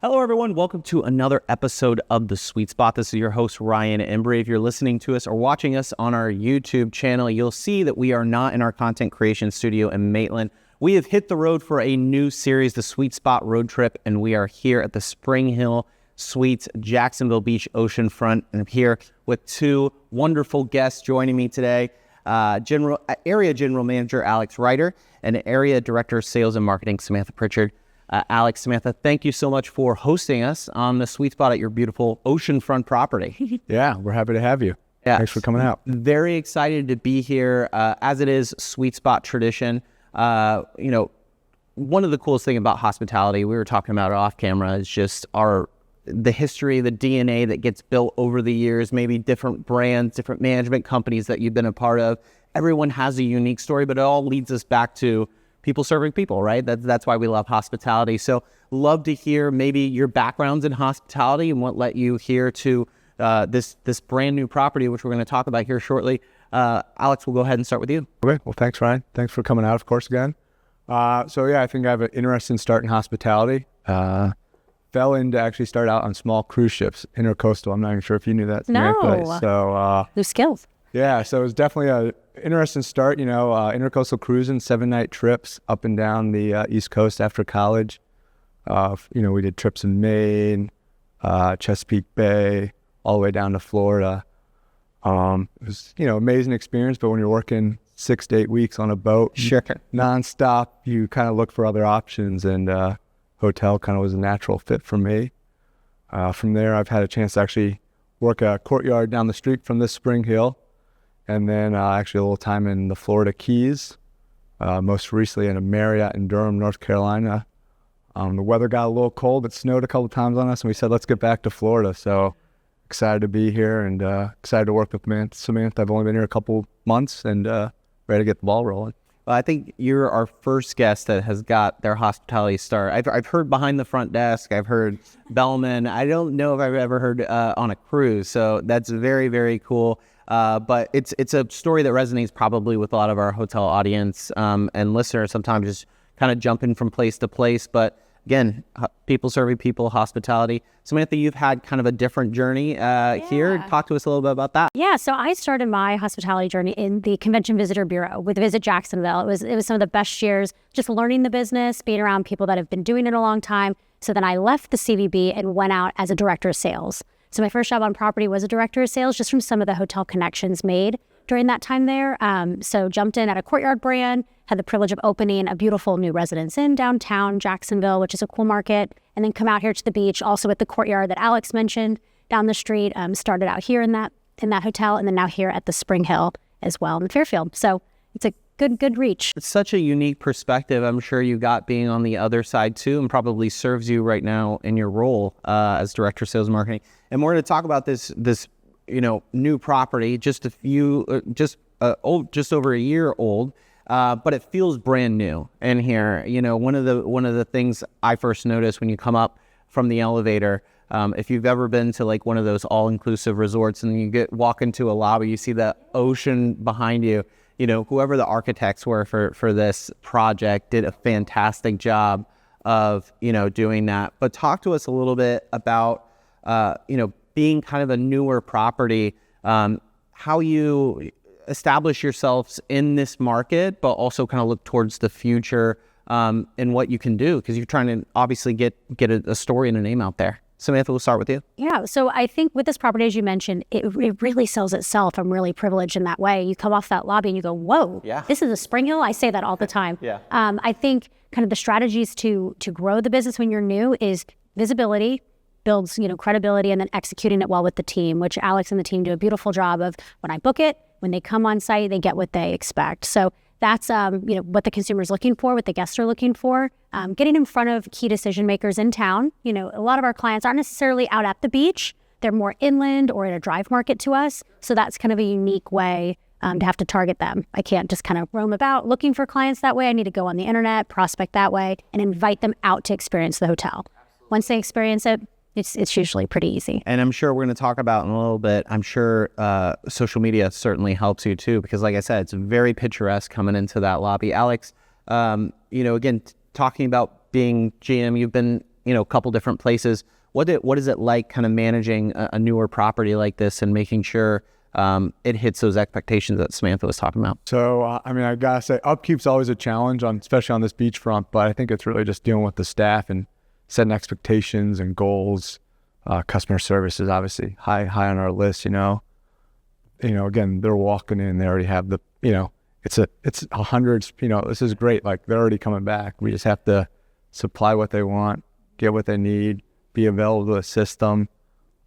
Hello, everyone. Welcome to another episode of The Sweet Spot. This is your host, Ryan Embry. If you're listening to us or watching us on our YouTube channel, you'll see that we are not in our content creation studio in Maitland. We have hit the road for a new series, The Sweet Spot Road Trip, and we are here at the SpringHill Suites, Jacksonville Beach, Oceanfront. And I'm here with two wonderful guests joining me today. Area General Manager Alex Reitter and Area Director of Sales and Marketing Samantha Pritchard. Alex, Samantha, thank you so much for hosting us on the Sweet Spot at your beautiful oceanfront property. Yeah, we're happy to have you. Yeah. Thanks for coming out. Very excited to be here. As it is Sweet Spot tradition, one of the coolest things about hospitality, we were talking about it off camera, is just the history, the DNA that gets built over the years, maybe different brands, different management companies that you've been a part of. Everyone has a unique story, but it all leads us back to people serving people, right? That's why we love hospitality. So love to hear maybe your backgrounds in hospitality and what led you here to this brand new property, which we're going to talk about here shortly. Alex, we'll go ahead and start with you. Okay, well, thanks, Ryan. Thanks for coming out, of course, again. I think I have an interesting start in hospitality. Fell in to actually start out on small cruise ships, intercoastal. I'm not even sure if you knew that, Samantha. No. So, New skills. Yeah, so it was definitely an interesting start, intercoastal cruising, 7-night trips up and down the East Coast after college. We did trips in Maine, Chesapeake Bay, all the way down to Florida. It was, amazing experience, but when you're working 6 to 8 weeks on a boat, nonstop, you kind of look for other options, and hotel kind of was a natural fit for me. From there, I've had a chance to actually work a courtyard down the street from this SpringHill. And then actually a little time in the Florida Keys, most recently in a Marriott in Durham, North Carolina. The weather got a little cold. It snowed a couple times on us, and we said, let's get back to Florida. So excited to be here and excited to work with Samantha. I've only been here a couple months and ready to get the ball rolling. Well, I think you're our first guest that has got their hospitality start. I've heard behind the front desk. I've heard bellman. I don't know if I've ever heard on a cruise. So that's very, very cool. But it's a story that resonates probably with a lot of our hotel audience and listeners, sometimes just kind of jumping from place to place. But again, people serving people, hospitality. Samantha, you've had kind of a different journey here. Talk to us a little bit about that. Yeah, so I started my hospitality journey in the Convention Visitor Bureau with Visit Jacksonville. It was some of the best years, just learning the business, being around people that have been doing it a long time. So then I left the CVB and went out as a director of sales. So my first job on property was a director of sales, just from some of the hotel connections made during that time there. So jumped in at a Courtyard brand, had the privilege of opening a beautiful new Residence Inn downtown Jacksonville, which is a cool market, and then come out here to the beach, also at the Courtyard that Alex mentioned down the street. Started out here in that hotel, and then now here at the SpringHill as well in Fairfield. So it's a good reach. It's such a unique perspective. I'm sure you got being on the other side too, and probably serves you right now in your role as Director of Sales and Marketing. And we're going to talk about this new property, just over a year old, but it feels brand new in here. One of the things I first noticed when you come up from the elevator, if you've ever been to like one of those all-inclusive resorts and you walk into a lobby, you see the ocean behind you. Whoever the architects were for this project did a fantastic job of, doing that. But talk to us a little bit about, being kind of a newer property, how you establish yourselves in this market, but also kind of look towards the future and what you can do, because you're trying to obviously get a story and a name out there. Samantha, we'll start with you. Yeah, so I think with this property, as you mentioned, it really sells itself. I'm really privileged in that way. You come off that lobby and you go, whoa, this is a SpringHill? I say that all the time. Yeah. I think kind of the strategies to grow the business when you're new is visibility, builds credibility, and then executing it well with the team, which Alex and the team do a beautiful job of. When I book it, when they come on site, they get what they expect. So that's what the consumer's looking for, what the guests are looking for. Getting in front of key decision makers in town. A lot of our clients aren't necessarily out at the beach. They're more inland or in a drive market to us. So that's kind of a unique way to have to target them. I can't just kind of roam about looking for clients that way. I need to go on the internet, prospect that way, and invite them out to experience the hotel. Once they experience it, it's usually pretty easy. And I'm sure we're going to talk about in a little bit, I'm sure social media certainly helps you too, because like I said, it's very picturesque coming into that lobby. Alex, again, talking about being GM, you've been a couple different places. What is it like kind of managing a newer property like this and making sure it hits those expectations that Samantha was talking about? So, I mean, I gotta say, upkeep's always a challenge, especially on this beachfront, but I think it's really just dealing with the staff and setting expectations and goals. Customer service is obviously high on our list, again, they're walking in, they already have it's hundreds, this is great. Like, they're already coming back. We just have to supply what they want, get what they need, be available to assist them.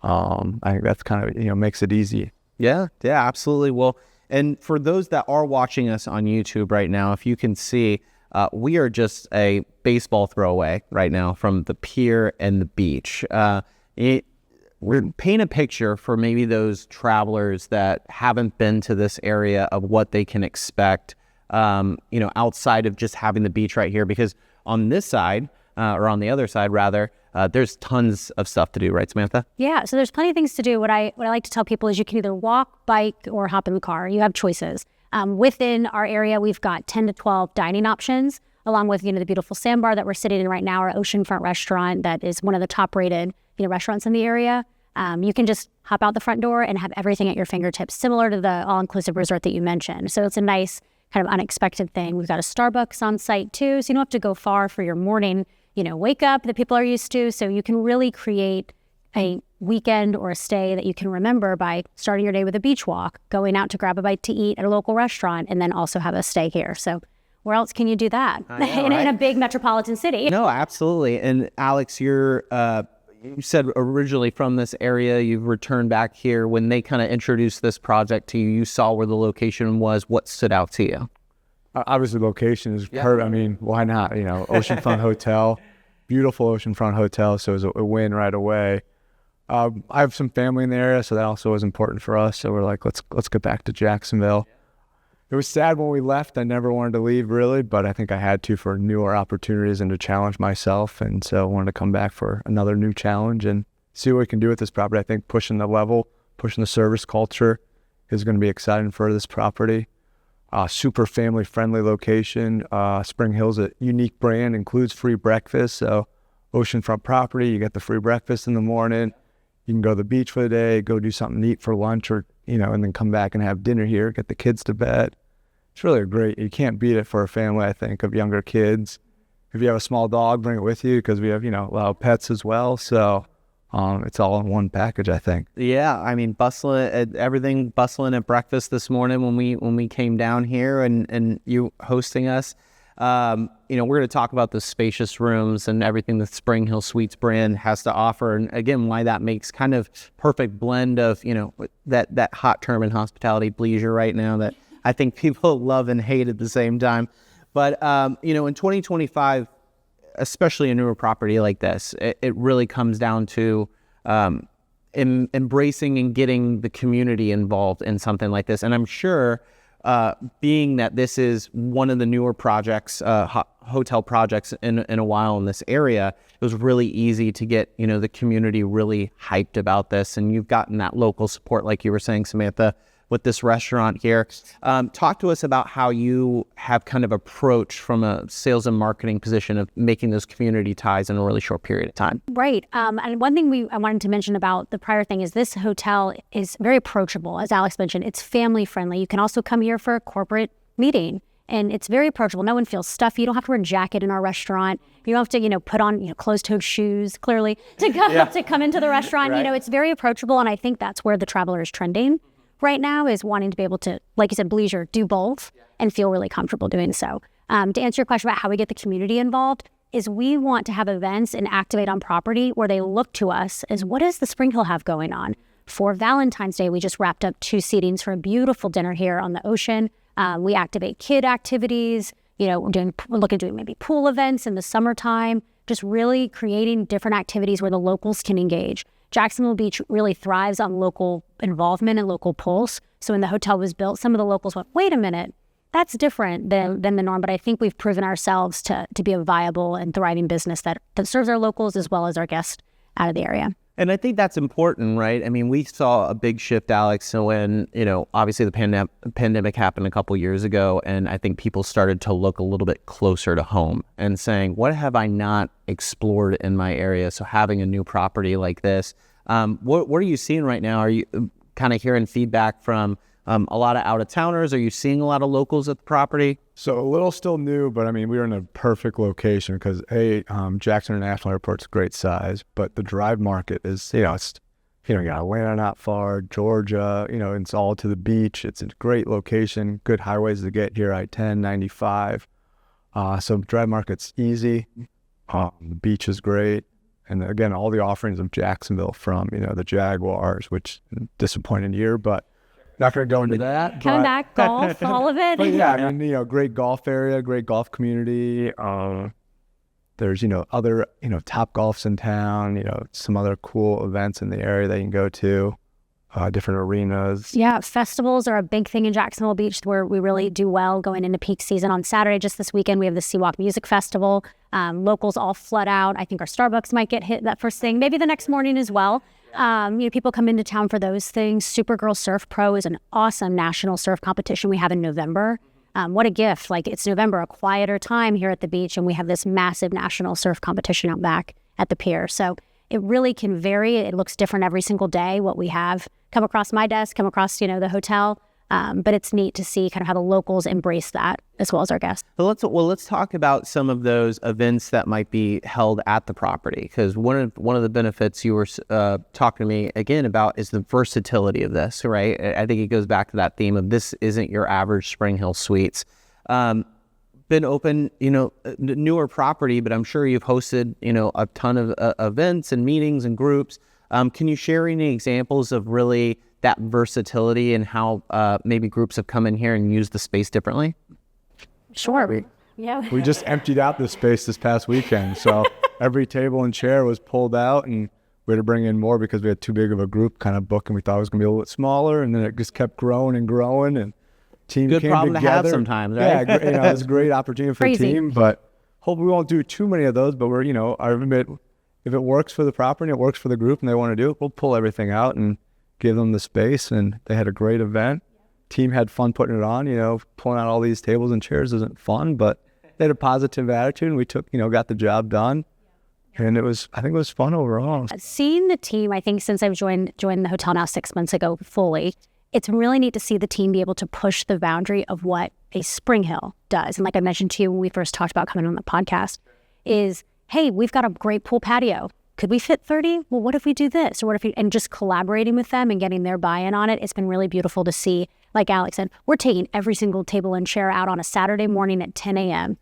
I think that's kind of, makes it easy. Yeah, absolutely. Well, and for those that are watching us on YouTube right now, if you can see, we are just a baseball throw away right now from the pier and the beach. We're paint a picture for maybe those travelers that haven't been to this area of what they can expect, outside of just having the beach right here. Because on this side, or on the other side rather, there's tons of stuff to do, right, Samantha? Yeah, so there's plenty of things to do. What I like to tell people is you can either walk, bike, or hop in the car. You have choices. Within our area, we've got 10 to 12 dining options, along with, the beautiful sandbar that we're sitting in right now, our Oceanfront restaurant that is one of the top-rated, restaurants in the area. You can just hop out the front door and have everything at your fingertips, similar to the all-inclusive resort that you mentioned. So it's a nice kind of unexpected thing. We've got a Starbucks on site too, so you don't have to go far for your morning, wake up that people are used to. So you can really create a weekend or a stay that you can remember by starting your day with a beach walk, going out to grab a bite to eat at a local restaurant, and then also have a stay here. So where else can you do that in a big metropolitan city? No, absolutely. And Alex, you said originally from this area, you've returned back here. When they kind of introduced this project to you, you saw where the location was. What stood out to you? Obviously, location is perfect. I mean, why not? Oceanfront Hotel, beautiful Oceanfront Hotel. So it was a win right away. I have some family in the area, so that also was important for us. So we're like, let's get back to Jacksonville. It was sad when we left. I never wanted to leave, really, but I think I had to for newer opportunities and to challenge myself. And so I wanted to come back for another new challenge and see what we can do with this property. I think pushing the level, pushing the service culture is going to be exciting for this property. Super family-friendly location. SpringHill is a unique brand, includes free breakfast. So oceanfront property, you get the free breakfast in the morning. You can go to the beach for the day, go do something neat for lunch, or and then come back and have dinner here, get the kids to bed. It's really you can't beat it for a family, I think, of younger kids. If you have a small dog, bring it with you, because we have, a lot of pets as well. So it's all in one package, I think. Yeah, I mean, everything bustling at breakfast this morning when we came down here and you hosting us. We're going to talk about the spacious rooms and everything the SpringHill Suites brand has to offer. And again, why that makes kind of perfect blend of, that hot term in hospitality, bleisure right now that I think people love and hate at the same time. But, in 2025, especially a newer property like this, it really comes down to embracing and getting the community involved in something like this. And I'm sure being that this is one of the newer projects, hotel projects in a while in this area, it was really easy to get, the community really hyped about this. And you've gotten that local support, like you were saying, Samantha, with this restaurant here. Talk to us about how you have kind of approached from a sales and marketing position of making those community ties in a really short period of time. Right. And one thing I wanted to mention about the prior thing is this hotel is very approachable. As Alex mentioned, it's family friendly. You can also come here for a corporate meeting. And it's very approachable. No one feels stuffy. You don't have to wear a jacket in our restaurant. You don't have to, put on, closed-toed shoes, clearly, to come into the restaurant. Right. It's very approachable. And I think that's where the traveler is trending right now, is wanting to be able to, like you said, bleisure, do both and feel really comfortable doing so. To answer your question about how we get the community involved, is we want to have events and activate on property where they look to us as, what does the SpringHill have going on? For Valentine's Day, we just wrapped up 2 seatings for a beautiful dinner here on the ocean. We activate kid activities. We're looking at doing maybe pool events in the summertime, just really creating different activities where the locals can engage. Jacksonville Beach really thrives on local involvement and local pulse. So when the hotel was built, some of the locals went, wait a minute, that's different than the norm. But I think we've proven ourselves to be a viable and thriving business that serves our locals as well as our guests out of the area. And I think that's important, right? I mean, we saw a big shift, Alex, so when, obviously the pandemic happened a couple years ago, and I think people started to look a little bit closer to home and saying, what have I not explored in my area? So having a new property like this, what are you seeing right now? Are you kind of hearing feedback from a lot of out-of-towners? Are you seeing a lot of locals at the property? So a little still new, but I mean, we were in a perfect location because Jackson International Airport's great size, but the drive market is, you got Atlanta not far, Georgia, it's all to the beach. It's a great location, good highways to get here, I-10, 95. So drive market's easy. The beach is great. And again, all the offerings of Jacksonville from, the Jaguars, which disappointing year, but not going to go into that. Coming back, golf, all of it. But yeah, I mean, great golf area, great golf community. There's, other, top golfs in town, some other cool events in the area that you can go to, different arenas. Yeah, festivals are a big thing in Jacksonville Beach where we really do well going into peak season. On Saturday, just this weekend, we have the Seawalk Music Festival. Locals all flood out. I think our Starbucks might get hit that first thing, maybe the next morning as well. People come into town for those things. Supergirl Surf Pro is an awesome national surf competition we have in November. What a gift. Like, it's November, a quieter time here at the beach, and we have this massive national surf competition out back at the pier. So it really can vary. It looks different every single day, what we have come across my desk, come across, the hotel. But it's neat to see kind of how the locals embrace that as well as our guests. Let's talk about some of those events that might be held at the property, because one of the benefits you were talking to me again about is the versatility of this, right? I think it goes back to that theme of this isn't your average SpringHill Suites. Been open, newer property, but I'm sure you've hosted, a ton of events and meetings and groups. Can you share any examples of really that versatility and how maybe groups have come in here and used the space differently? Sure. We just emptied out the space this past weekend. So every table and chair was pulled out, and we had to bring in more because we had too big of a group kind of book, and we thought it was going to be a little bit smaller. And then it just kept growing and growing, and team Good came problem together. to have sometimes, right? Yeah, it's a great opportunity for Crazy. the team, but hope we won't do too many of those. But we're, if it works for the property, it works for the group, and they want to do it, we'll pull everything out and give them the space. And they had a great event. Team had fun putting it on. Pulling out all these tables and chairs isn't fun, but they had a positive attitude, and we took, got the job done. And I think it was fun overall. Seeing the team, I think since I've joined the hotel now 6 months ago fully, it's really neat to see the team be able to push the boundary of what a SpringHill does. And like I mentioned to you when we first talked about coming on the podcast, is, hey, we've got a great pool patio. Could we fit 30? Well, what if we do this? Or what if and just collaborating with them and getting their buy-in on it, it's been really beautiful to see. Like Alex said, we're taking every single table and chair out on a Saturday morning at 10 a.m.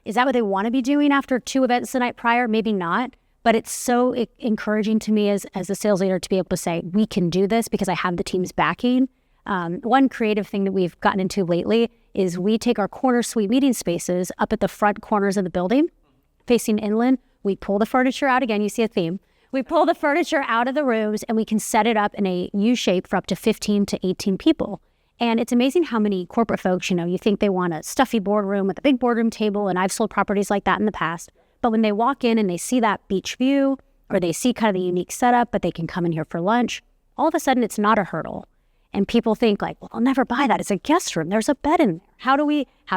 Is that what they want to be doing after 2 events the night prior? Maybe not. But it's so encouraging to me as a sales leader to be able to say, we can do this because I have the team's backing. One creative thing that we've gotten into lately is we take our corner suite meeting spaces up at the front corners of the building, facing inland. We pull the furniture out. Again, you see a theme. We pull the furniture out of the rooms, and we can set it up in a U shape for up to 15 to 18 people. And it's amazing how many corporate folks, you think they want a stuffy boardroom with a big boardroom table, and I've sold properties like that in the past. But when they walk in and they see that beach view, or they see kind of the unique setup, but they can come in here for lunch, all of a sudden it's not a hurdle. And people think like, well, I'll never buy that. It's a guest room. There's a bed in there. How do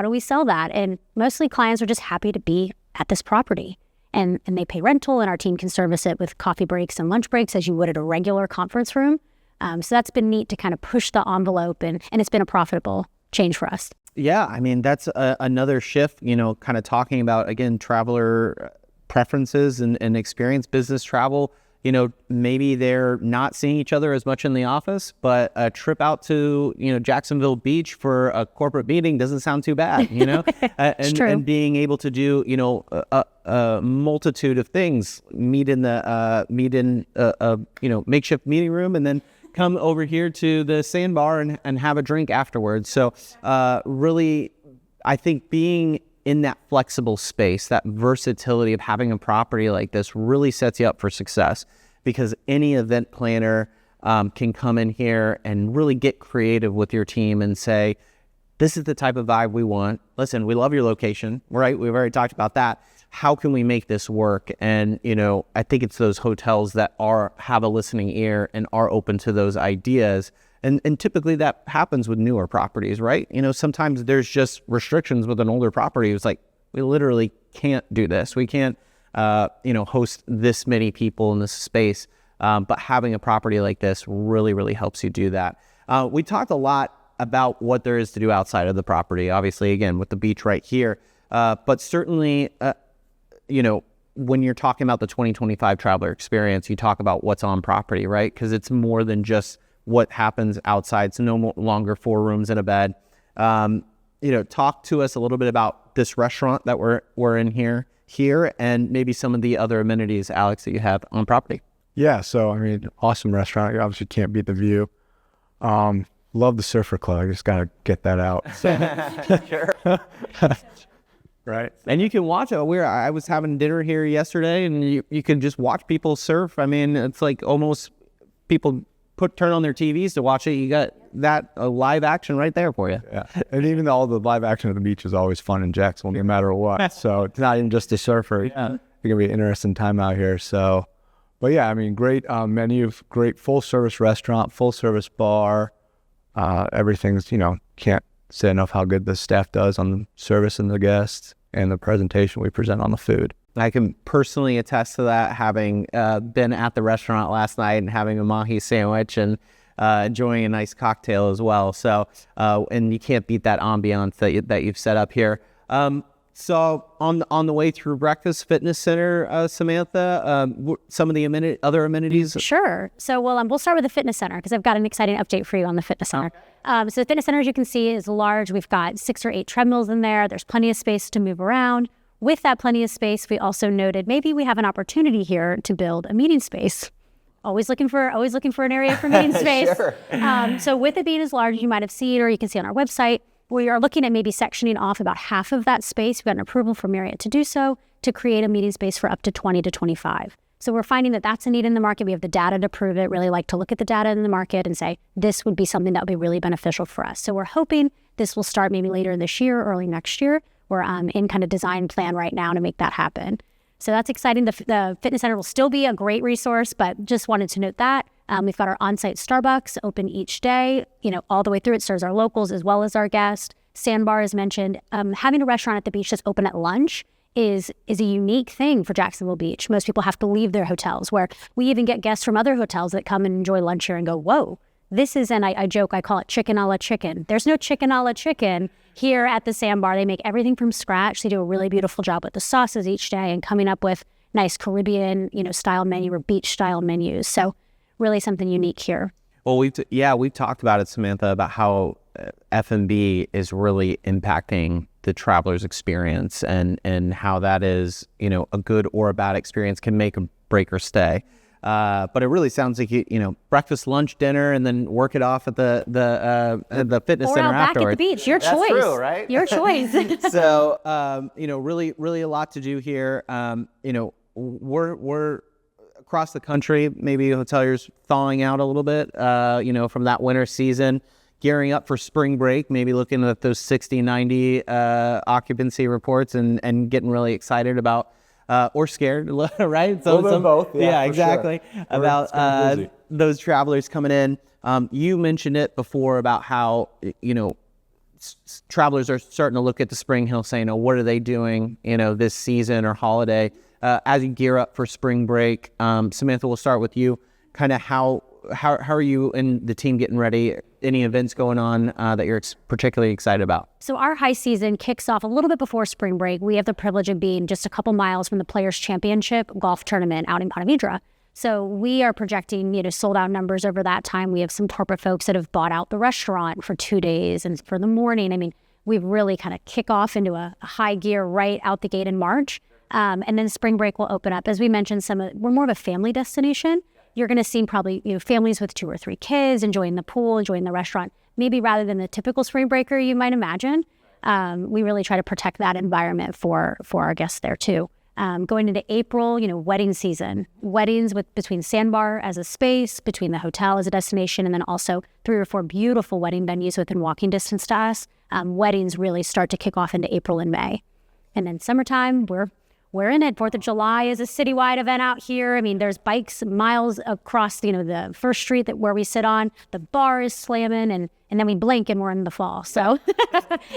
we sell that? And mostly clients are just happy to be at this property. And they pay rental, and our team can service it with coffee breaks and lunch breaks as you would at a regular conference room. So that's been neat to kind of push the envelope, and it's been a profitable change for us. Yeah, I mean, that's another shift, kind of talking about, again, traveler preferences and experience business travel. Maybe they're not seeing each other as much in the office, but a trip out to, Jacksonville Beach for a corporate meeting doesn't sound too bad, and being able to do, a multitude of things, meet in a makeshift meeting room, and then come over here to the sandbar and have a drink afterwards. So really, I think being in that flexible space, that versatility of having a property like this really sets you up for success, because any event planner can come in here and really get creative with your team and say, this is the type of vibe we want. Listen, we love your location, right? We've already talked about that. how can we make this work? And, I think it's those hotels that have a listening ear and are open to those ideas. And typically that happens with newer properties, right? Sometimes there's just restrictions with an older property. It's like, we literally can't do this. We can't, host this many people in this space. But having a property like this really, really helps you do that. We talked a lot about what there is to do outside of the property, obviously, again, with the beach right here. But certainly, when you're talking about the 2025 traveler experience, you talk about what's on property, right? Because it's more than just what happens outside. It's no longer 4 rooms and a bed. Talk to us a little bit about this restaurant that we're in here, and maybe some of the other amenities, Alex, that you have on property. Yeah, so awesome restaurant. You obviously can't beat the view. Love the Surfer Club. I just gotta get that out. Sure. Right. And you can watch it. I was having dinner here yesterday, and you can just watch people surf. It's like almost people turn on their TVs to watch it. You got that live action right there for you. Yeah, and even all the live action at the beach is always fun in Jacksonville, no matter what. So it's not even just a surfer. Yeah. It's gonna be an interesting time out here. So, but yeah, great menu, great full service restaurant, full service bar. Everything's, can't say enough how good the staff does on the service and the guests and the presentation we present on the food. I can personally attest to that, having been at the restaurant last night and having a mahi sandwich and enjoying a nice cocktail as well. So, and you can't beat that ambiance that you've set up here. So on the way through Breakfast Fitness Center, Samantha, some of the other amenities? Sure. So we'll start with the fitness center because I've got an exciting update for you on the fitness center. So the fitness center, as you can see, is large. We've got 6 or 8 treadmills in there. There's plenty of space to move around. With that plenty of space, we also noted maybe we have an opportunity here to build a meeting space. Always looking for an area for meeting space. Sure. So with it being as large as you might have seen, or you can see on our website, we are looking at maybe sectioning off about half of that space. We got an approval from Marriott to do so, to create a meeting space for up to 20 to 25. So we're finding that that's a need in the market. We have the data to prove it. Really like to look at the data in the market and say, this would be something that would be really beneficial for us. So we're hoping this will start maybe later this year, early next year. We're in kind of design plan right now to make that happen. So that's exciting. The fitness center will still be a great resource, but just wanted to note that. We've got our on-site Starbucks open each day, all the way through. It serves our locals as well as our guests. Sandbar is mentioned. Having a restaurant at the beach that's open at lunch is a unique thing for Jacksonville Beach. Most people have to leave their hotels, where we even get guests from other hotels that come and enjoy lunch here and go, whoa, this is, and I joke, I call it chicken a la chicken. There's no chicken a la chicken here at the Sandbar. They make everything from scratch. They do a really beautiful job with the sauces each day and coming up with nice Caribbean, style menu or beach style menus. So really something unique here. Well, we've talked about it, Samantha, about how F&B is really impacting the traveler's experience and how that is, a good or a bad experience can make a break or stay. But it really sounds like breakfast, lunch, dinner, and then work it off at the fitness center back afterwards. At the beach. Your choice. That's true, right? Your choice. So, really, really a lot to do here. We're across the country. Maybe hoteliers thawing out a little bit. From that winter season, gearing up for spring break. Maybe looking at those 60, 90 occupancy reports and getting really excited about. Or scared, right? So some both. Yeah, exactly. Sure. About those travelers coming in. You mentioned it before about how travelers are starting to look at the SpringHill, saying, "Oh, what are they doing? This season or holiday?" As you gear up for spring break, Samantha, we'll start with you. Kind of how are you and the team getting ready? Any events going on that you're particularly excited about? So our high season kicks off a little bit before spring break. We have the privilege of being just a couple miles from the Players Championship golf tournament out in Ponte Vedra. So we are projecting, sold out numbers over that time. We have some corporate folks that have bought out the restaurant for 2 days and for the morning. We've really kind of kick off into a high gear right out the gate in March. And then spring break will open up. As we mentioned, we're more of a family destination. You're going to see probably families with 2 or 3 kids enjoying the pool, enjoying the restaurant, maybe rather than the typical spring breaker you might imagine. We really try to protect that environment for our guests there too. Going into April, wedding season, weddings between Sandbar as a space, between the hotel as a destination, and then also 3 or 4 beautiful wedding venues within walking distance to us. Weddings really start to kick off into April and May. And then summertime, we're we're in it. 4th of July is a citywide event out here. I mean, there's bikes miles across, the first street where we sit on. The bar is slamming, and then we blink and we're in the fall. So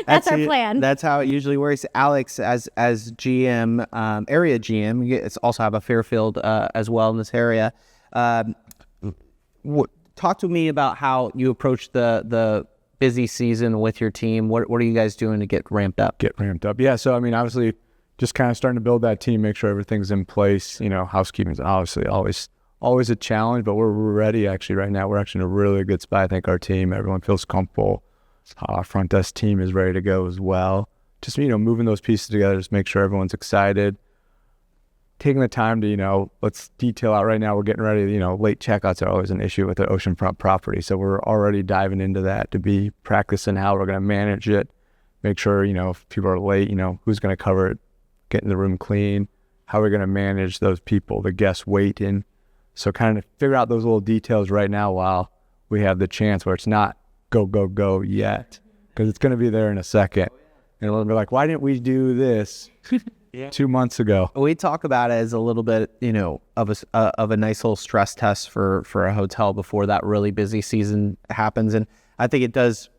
that's our plan. That's how it usually works. Alex, as GM, area GM, you also have a Fairfield as well in this area. Talk to me about how you approach the busy season with your team. What are you guys doing to get ramped up? Yeah. So, I mean, obviously, just kind of starting to build that team, make sure everything's in place. Housekeeping is obviously always a challenge, but we're ready actually right now. We're actually in a really good spot. I think our team, everyone feels comfortable. Our front desk team is ready to go as well. Just, moving those pieces together, just make sure everyone's excited. Taking the time to, let's detail out right now. We're getting ready. Late checkouts are always an issue with the Oceanfront property. So we're already diving into that to be practicing how we're going to manage it. Make sure, if people are late, who's going to cover it, getting the room clean, how we're going to manage those people, the guests waiting. So kind of figure out those little details right now while we have the chance where it's not go yet, because it's going to be there in a second. And we'll be like, why didn't we do this 2 months ago? We talk about it as a little bit, of a nice little stress test for a hotel before that really busy season happens. And I think it does,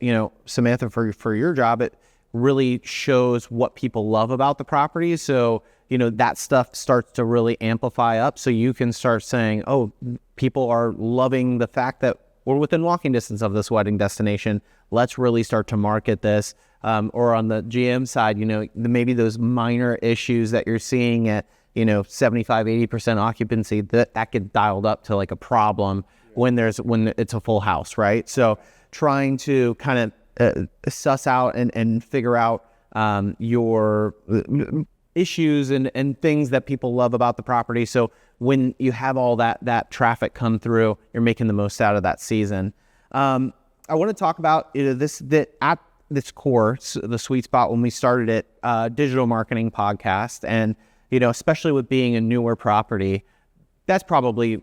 Samantha, for your job, it really shows what people love about the property. So, that stuff starts to really amplify up. So you can start saying, oh, people are loving the fact that we're within walking distance of this wedding destination. Let's really start to market this. Or on the GM side, maybe those minor issues that you're seeing at, 75, 80% occupancy, that get dialed up to like a problem when it's a full house, right? So trying to kind of suss out and figure out your issues and things that people love about the property. So when you have all that traffic come through, you're making the most out of that season. I want to talk about at this core, the sweet spot when we started it, digital marketing podcast, and especially with being a newer property. That's probably,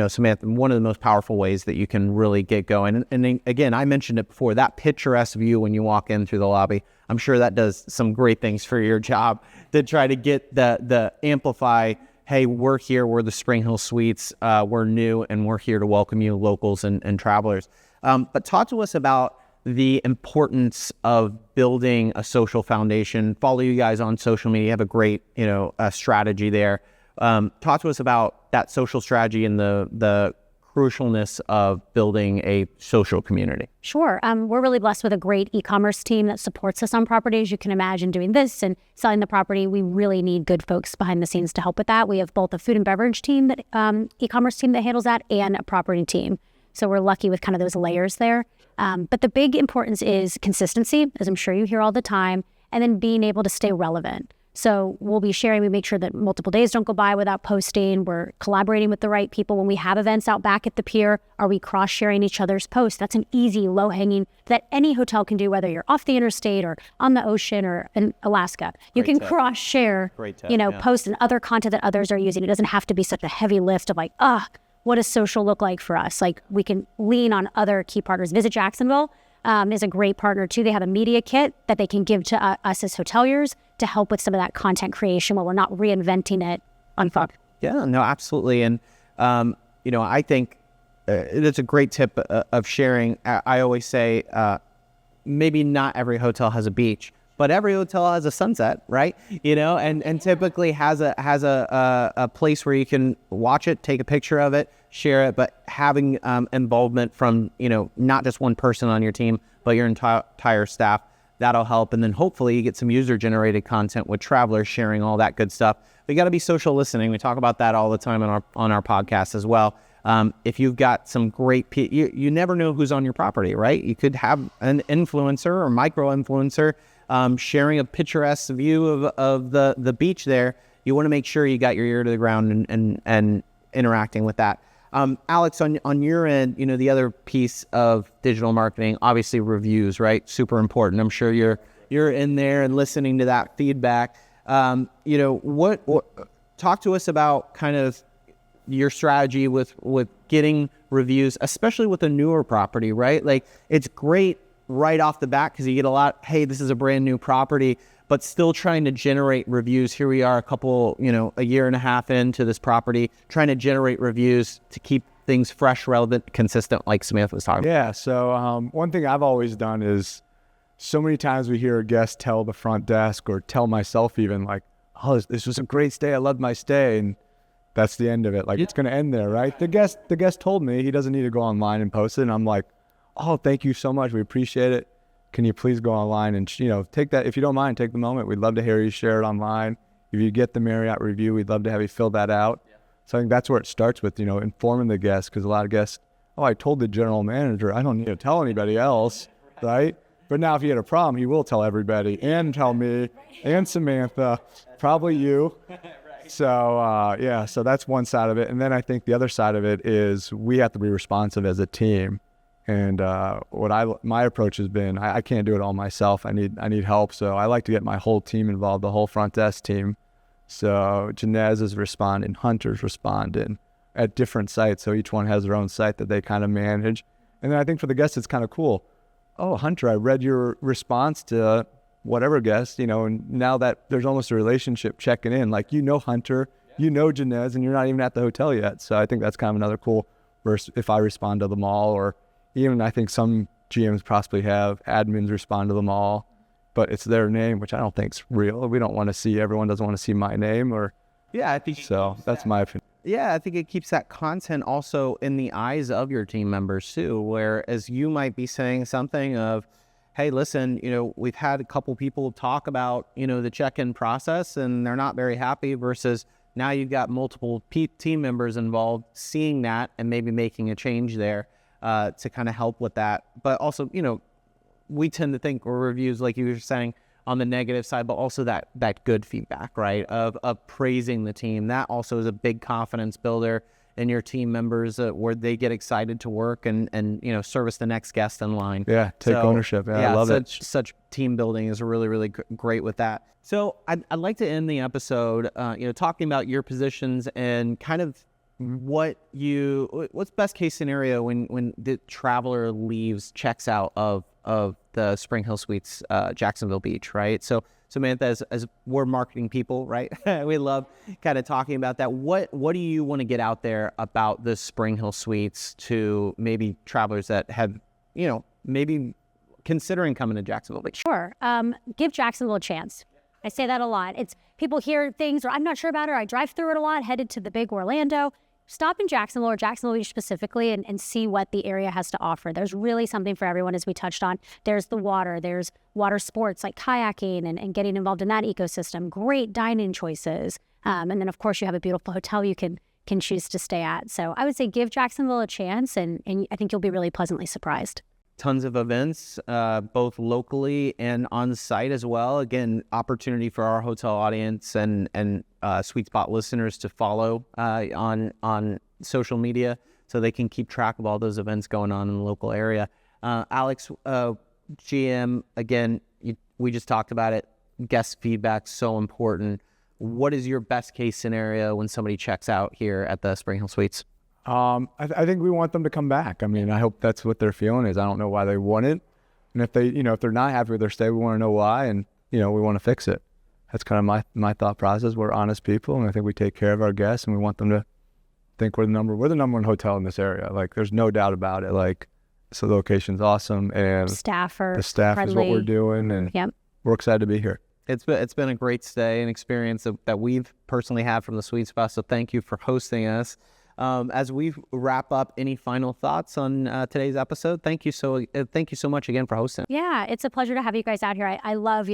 Samantha, one of the most powerful ways that you can really get going. And again, I mentioned it before, that picturesque view when you walk in through the lobby, I'm sure that does some great things for your job to try to get the amplify, hey, we're here, we're the SpringHill Suites, we're new, and we're here to welcome you, locals and travelers. But talk to us about the importance of building a social foundation. Follow you guys on social media, have a great, strategy there. Talk to us about that social strategy and the crucialness of building a social community. Sure. We're really blessed with a great e-commerce team that supports us on properties. You can imagine doing this and selling the property. We really need good folks behind the scenes to help with that. We have both a food and beverage team, that e-commerce team that handles that, and a property team. So we're lucky with kind of those layers there. But the big importance is consistency, as I'm sure you hear all the time, and then being able to stay relevant. So we'll be sharing, we make sure that multiple days don't go by without posting. We're collaborating with the right people. When we have events out back at the pier, are we cross-sharing each other's posts? That's an easy, low-hanging that any hotel can do, whether you're off the interstate or on the ocean or in Alaska. You can cross-share, posts and other content that others are using. It doesn't have to be such a heavy lift of like, what does social look like for us? Like, we can lean on other key partners. Visit Jacksonville is a great partner too. They have a media kit that they can give to us as hoteliers to help with some of that content creation while we're not reinventing it on phone. Yeah, no, absolutely. And, I think it's a great tip of sharing. I always say, maybe not every hotel has a beach, but every hotel has a sunset, right? And typically has a place where you can watch it, take a picture of it, share it, but having involvement from, not just one person on your team, but your entire staff, that'll help. And then hopefully you get some user-generated content with travelers sharing all that good stuff. We got to be social listening. We talk about that all the time on our podcast as well. If you've got some great, you never know who's on your property, right? You could have an influencer or micro-influencer sharing a picturesque view of the beach there. You want to make sure you got your ear to the ground and interacting with that. Alex, on your end, the other piece of digital marketing, obviously reviews, right? Super important. I'm sure you're in there and listening to that feedback. What talk to us about kind of your strategy with getting reviews, especially with a newer property, right? Like, it's great right off the bat because you get a lot, hey, this is a brand new property, but still trying to generate reviews. Here we are a year and a half into this property, trying to generate reviews to keep things fresh, relevant, consistent, like Samantha was talking about. Yeah, so one thing I've always done is, so many times we hear a guest tell the front desk or tell myself even, like, oh, this was a great stay, I loved my stay, and that's the end of it. Like, it's going to end there, right? The guest told me he doesn't need to go online and post it, and I'm like, oh, thank you so much, we appreciate it. Can you please go online and, take that, if you don't mind, take the moment. We'd love to hear you share it online. If you get the Marriott review, we'd love to have you fill that out. Yeah. So I think that's where it starts with, informing the guests, because a lot of guests, oh, I told the general manager, I don't need to tell anybody else, right? But now if he had a problem, he will tell everybody and tell me and Samantha, probably you. So, so that's one side of it. And then I think the other side of it is we have to be responsive as a team. And my approach has been, I can't do it all myself. I need help. So I like to get my whole team involved, the whole front desk team. So Janez is responding, Hunter's responding at different sites. So each one has their own site that they kind of manage. And then I think for the guests, it's kind of cool. Oh, Hunter, I read your response to whatever guest, and now that there's almost a relationship checking in, like, Hunter, Janez, and you're not even at the hotel yet. So I think that's kind of another cool verse if I respond to them all, or even I think some GMs possibly have admins respond to them all, but it's their name, which I don't think is real. We don't want to see, everyone doesn't want to see my name, I think so. That's my opinion. Yeah, I think it keeps that content also in the eyes of your team members too, whereas you might be saying something of, hey, listen, we've had a couple people talk about, the check-in process and they're not very happy, versus now you've got multiple team members involved seeing that and maybe making a change there to kind of help with that. But also, we tend to think reviews, like you were saying, on the negative side, but also that good feedback, right, of praising the team. That also is a big confidence builder in your team members, where they get excited to work and service the next guest in line. Yeah, take ownership. Yeah, I love it. Such team building is really, really great with that. So I'd like to end the episode, talking about your positions and kind of what's best case scenario when the traveler checks out of the SpringHill Suites, Jacksonville Beach, right? So Samantha, as we're marketing people, right? We love kind of talking about that. What do you want to get out there about the SpringHill Suites to maybe travelers that have, maybe considering coming to Jacksonville Beach? Sure. Give Jacksonville a chance. I say that a lot. It's people hear things, or I'm not sure about it, or I drive through it a lot, headed to the big Orlando. Stop in Jacksonville, or Jacksonville Beach specifically, and see what the area has to offer. There's really something for everyone, as we touched on. There's the water, there's water sports like kayaking and getting involved in that ecosystem. Great dining choices. And then, of course, you have a beautiful hotel you can choose to stay at. So I would say give Jacksonville a chance, and I think you'll be really pleasantly surprised. Tons of events, both locally and on site as well. Again, opportunity for our hotel audience and Sweet Spot listeners to follow on social media, so they can keep track of all those events going on in the local area. Alex, GM, again, we just talked about it. Guest feedback, so important. What is your best case scenario when somebody checks out here at the SpringHill Suites? I think we want them to come back. I mean, I hope that's what their feeling is. I don't know why they want it. And if they, if they're not happy with their stay, we want to know why, and, we want to fix it. That's kind of my thought process. We're honest people, and I think we take care of our guests, and we want them to think we're the number one hotel in this area. Like, there's no doubt about it. Like, so the location's awesome, and the staff friendly. Is what we're doing, and we're excited to be here. It's been a great stay and experience that we've personally had from the Sweet Spot. So thank you for hosting us. As we wrap up, any final thoughts on today's episode? Thank you so much again for hosting. Yeah, it's a pleasure to have you guys out here. I love,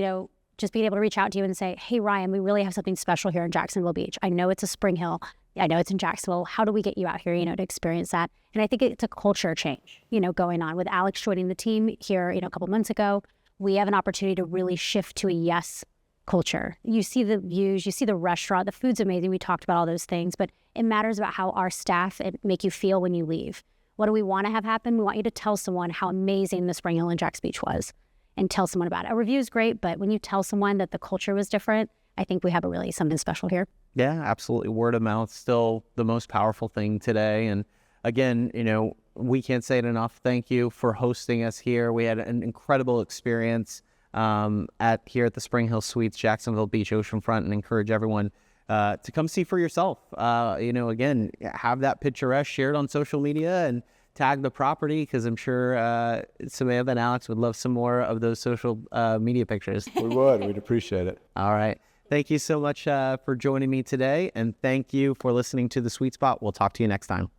just being able to reach out to you and say, hey, Ryan, we really have something special here in Jacksonville Beach. I know it's a SpringHill. I know it's in Jacksonville. How do we get you out here, to experience that? And I think it's a culture change, going on with Alex joining the team here, a couple months ago. We have an opportunity to really shift to a yes culture. You see the views, you see the restaurant, the food's amazing. We talked about all those things, but it matters about how our staff make you feel when you leave. What do we want to have happen? We want you to tell someone how amazing the SpringHill and Jacks Beach was, and tell someone about it. A review is great, but when you tell someone that the culture was different, I think we have really something special here. Yeah, absolutely. Word of mouth, still the most powerful thing today. And again, we can't say it enough. Thank you for hosting us here. We had an incredible experience. here at the SpringHill Suites, Jacksonville Beach, Oceanfront, and encourage everyone to come see for yourself. Again, have that picturesque shared on social media and tag the property, because I'm sure Samantha and Alex would love some more of those social media pictures. We'd appreciate it. All right. Thank you so much for joining me today, and thank you for listening to The Sweet Spot. We'll talk to you next time.